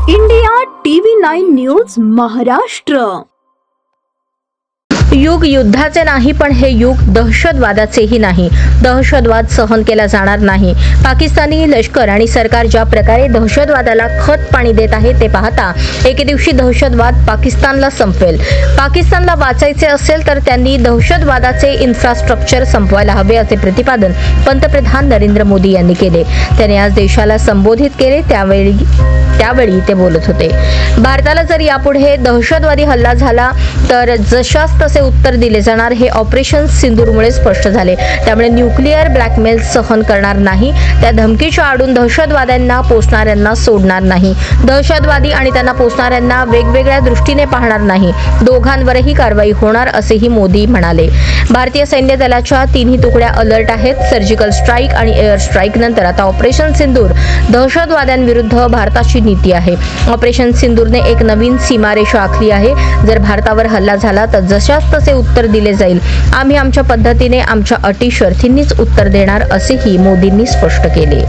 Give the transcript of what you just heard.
India TV 9 news Maharashtra. युग युद्धाचे नाही, पण हे युग दहशतवादाचेही नाही। दहशतवाद सहन केला जाणार नाही। पाकिस्तानी लष्कर आणि सरकार ज्या प्रकारे दहशतवादाला खत पाणी देत आहे ते पाहता एके दिवशी दहशतवाद पाकिस्तानला संपवेल। पाकिस्तानला वाचायचे असेल तर त्यांनी दहशतवादाचे इन्फ्रास्ट्रक्चर संपवायला हवे, असे प्रतिपादन पंतप्रधान नरेंद्र मोदी यांनी केले। त्यांनी आज देशाला संबोधित केले, त्यावेळी ते बोलत होते। भारताला जर यापुढे दहशतवादी हल्ला झाला तर जशास तसे उत्तर दिले जाणार हे ऑपरेशन सिंदूरमुळे स्पष्ट झाले। त्यामुळे न्यूक्लिअर ब्लॅकमेल सहन करणार नाही, त्या धमकीच्या आडून दहशतवाद्यांना पोसणाऱ्यांना सोडणार नाही, दहशतवादी आणि त्यांना पोसणाऱ्यांना वेगवेगळ्या दृष्टीने पाहणार नाही, दोघांवरही कारवाई होणार, असेही मोदी म्हणाले। भारतीय सैन्य दलाच्या तिन्ही तुकड्या अलर्ट आहेत। सर्जिकल स्ट्राईक आणि एअर स्ट्राईक नंतर आता ऑपरेशन सिंदूर दहशतवाद्यांविरुद्ध भारताची नीती आहे। ऑपरेशन सिंदूरने एक नवीन सीमारेषा आखली आहे। जर भारतावर हल्ला झाला तर जशास तसे उत्तर दिले जाईल। आम्ही आमच्या पद्धतीने आमच्या अटी शर्थींनीच उत्तर देणार, असेही मोदींनी स्पष्ट केले।